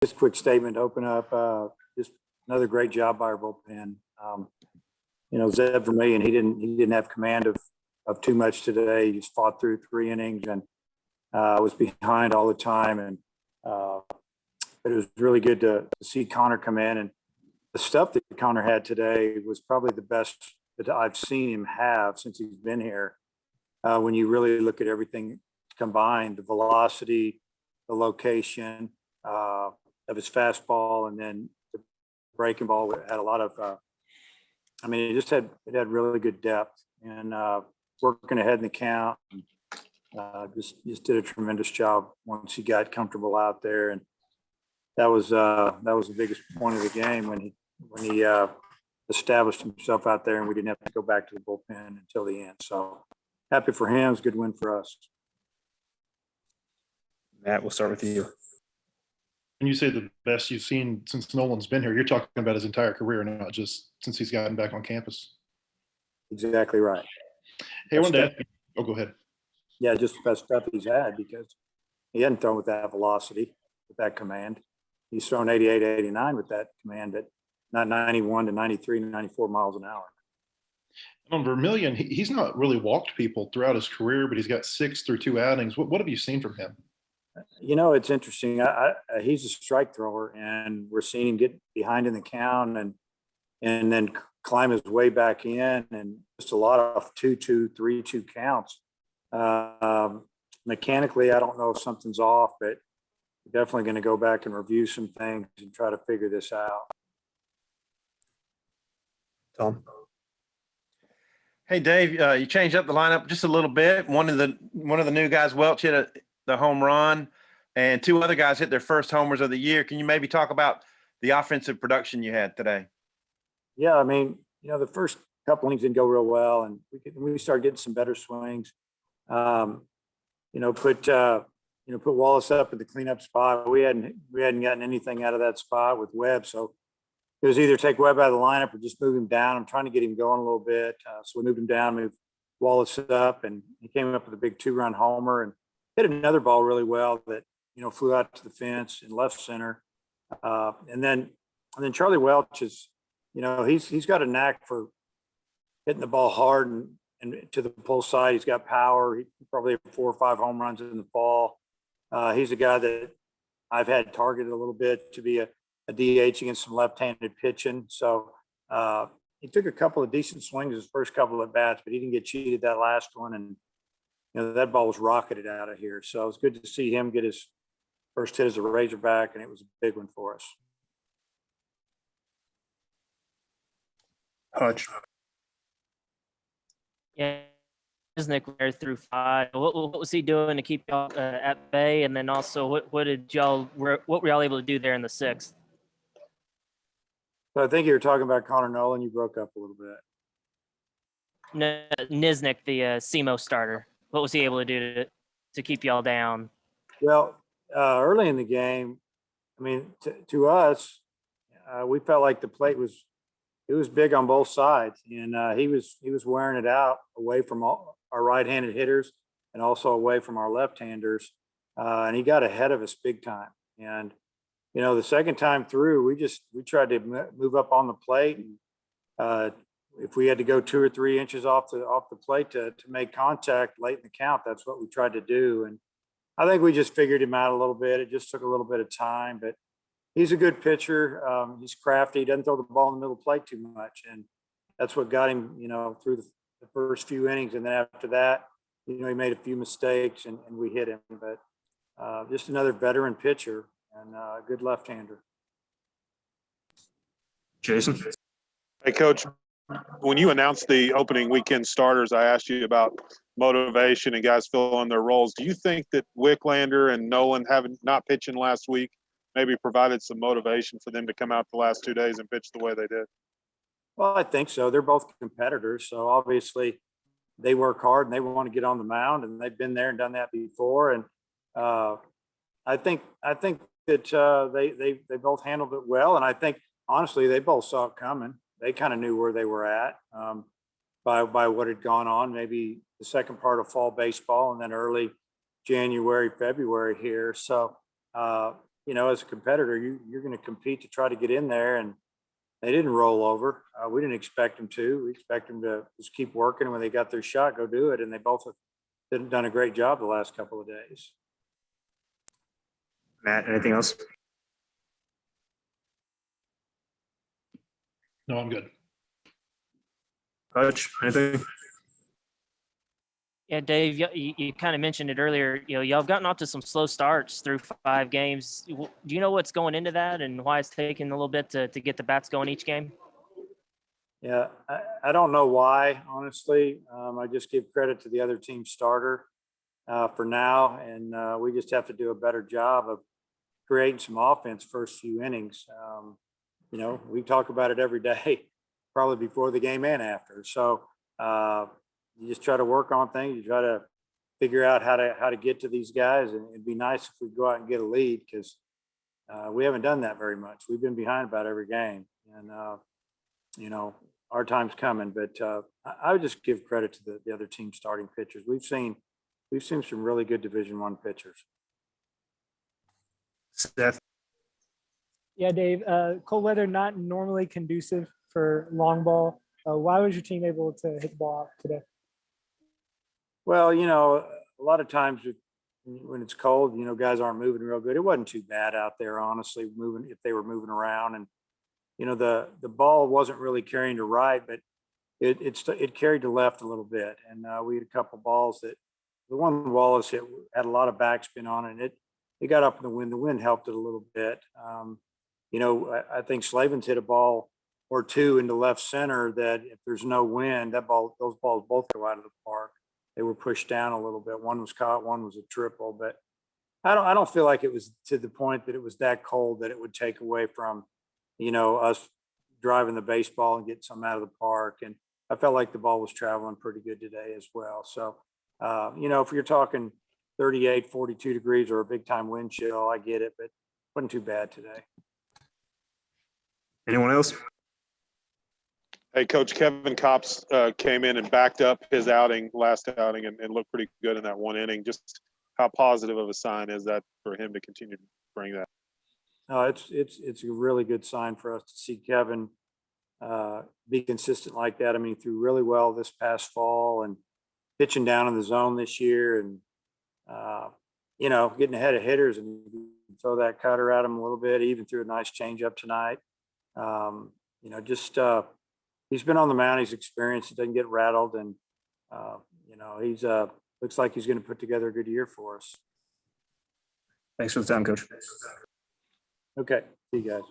just a quick statement to open up. Just another great job by our bullpen. Zeb Vermillion, he didn't have command of too much today. He just fought through 3 innings and was behind all the time. And but it was really good to see Connor come in. And the stuff that Connor had today was probably the best that I've seen him have since he's been here. When you really look at everything combined, the velocity, the location of his fastball, and then the breaking ball had a lot of, it had really good depth and working ahead in the count. Just did a tremendous job once he got comfortable out there. And that was the biggest point of the game when he established himself out there, and we didn't have to go back to the bullpen until the end. So happy for him. It's a good win for us. Matt, we'll start with you. When you say the best you've seen since Nolan's been here, you're talking about his entire career, not just since he's gotten back on campus. Exactly right. Hey, I wanted to ask you. Oh, go ahead. Yeah, just the best stuff he's had, because he hadn't thrown with that velocity, with that command. He's thrown 88, 89 with that command at not 91 to 93 to 94 miles an hour. On Vermillion, he's not really walked people throughout his career, but he's got 6 through 2 outings. What have you seen from him? It's interesting. He's a strike thrower, and we're seeing him get behind in the count and then climb his way back in, and just a lot of 2-2, 3-2 counts. Mechanically, I don't know if something's off, but we're definitely going to go back and review some things and try to figure this out. Tom. Hey, Dave, you changed up the lineup just a little bit. One of the new guys, Welch, hit the home run, and 2 other guys hit their first homers of the year. Can you maybe talk about the offensive production you had today? Yeah, the first couple innings didn't go real well, and we started getting some better swings. Put Wallace up at the cleanup spot. We hadn't gotten anything out of that spot with Webb, so it was either take Webb out of the lineup or just move him down. I'm trying to get him going a little bit, so we moved him down, moved Wallace up, and he came up with a big 2-run homer and hit another ball really well that flew out to the fence in left center. And then Charlie Welch is, he's got a knack for hitting the ball hard and to the pull side. He's got power. He probably had 4 or 5 home runs in the fall. He's a guy that I've had targeted a little bit to be a DH against some left-handed pitching. So he took a couple of decent swings his first couple at bats, but he didn't get cheated that last one. And that ball was rocketed out of here. So it was good to see him get his first hit as a Razorback, and it was a big one for us. Hutch. Yeah, Isnick there through 5. What was he doing to keep y'all at bay? And then also, what were y'all able to do there in the 6th? So I think you were talking about Connor Nolan. You broke up a little bit. No, Nisnik, the SEMO starter. What was he able to do to keep y'all down? Well, early in the game, to us, we felt like the plate was big on both sides, and he was wearing it out away from all our right-handed hitters and also away from our left-handers, and he got ahead of us big time. And the second time through, we tried to move up on the plate, and if we had to go 2 or 3 inches off the plate to make contact late in the count, that's what we tried to do. And I think we just figured him out a little bit. It just took a little bit of time, but he's a good pitcher. He's crafty. He doesn't throw the ball in the middle of the plate too much, and that's what got him, through the first few innings. And then after that, he made a few mistakes, and we hit him. But just another veteran pitcher and a good left-hander. Jason. Hey, Coach, when you announced the opening weekend starters, I asked you about motivation and guys filling their roles. Do you think that Wicklander and Nolan, having not pitching last week, maybe provided some motivation for them to come out the last 2 days and pitch the way they did? Well, I think so. They're both competitors, so obviously they work hard and they want to get on the mound, and they've been there and done that before. And I think that they both handled it well, and I think honestly they both saw it coming. They kind of knew where they were at by what had gone on, maybe the second part of fall baseball and then early January, February here. So you know, as a competitor, you're going to compete to try to get in there, and they didn't roll over. We didn't expect them to. We expect them to just keep working. When they got their shot, go do it. And they both have done a great job the last couple of days. Matt, anything else? No, I'm good. Coach, anything? Yeah, Dave, you kind of mentioned it earlier. You know, y'all have gotten off to some slow starts through 5 games. Do you know what's going into that and why it's taking a little bit to get the bats going each game? Yeah, I don't know why, honestly. I just give credit to the other team starter for now, and we just have to do a better job of creating some offense first few innings. You know, we talk about it every day, probably before the game and after. So you just try to work on things. You try to figure out how to get to these guys, and it'd be nice if we go out and get a lead, because we haven't done that very much. We've been behind about every game, and you know, our time's coming. But I would just give credit to the other team starting pitchers. We've seen some really good Division I pitchers. Seth, Yeah, Dave. Cold weather not normally conducive for long ball. Why was your team able to hit the ball out today? Well, you know, a lot of times when it's cold, you know, guys aren't moving real good. It wasn't too bad out there, honestly, moving if they were moving around. And you know, the ball wasn't really carrying to right, but it carried to left a little bit. And we had a couple balls that the one Wallace hit had a lot of backspin on it. And it got up in the wind. The wind helped it a little bit. You know, I think Slavin's hit a ball or two into left center that if there's no wind, those balls both go out of the park. They were pushed down a little bit. One was caught, one was a triple. But I don't feel like it was to the point that it was that cold that it would take away from, you know, us driving the baseball and getting some out of the park. And I felt like the ball was traveling pretty good today as well. So, you know, if you're talking 38, 42 degrees or a big time wind chill, I get it, but it wasn't too bad today. anyone else? Hey, Coach, Kevin Copps came in and backed up his last outing, and looked pretty good in that one inning. Just how positive of a sign is that for him to continue to bring that? It's a really good sign for us to see Kevin be consistent like that. I mean, he threw really well this past fall and pitching down in the zone this year, and you know, getting ahead of hitters and throw that cutter at him a little bit. He even threw a nice changeup tonight. You know, just he's been on the mound. He's experienced. He doesn't get rattled, and you know, he's looks like he's going to put together a good year for us. Thanks for the time, Coach. Okay, see you guys.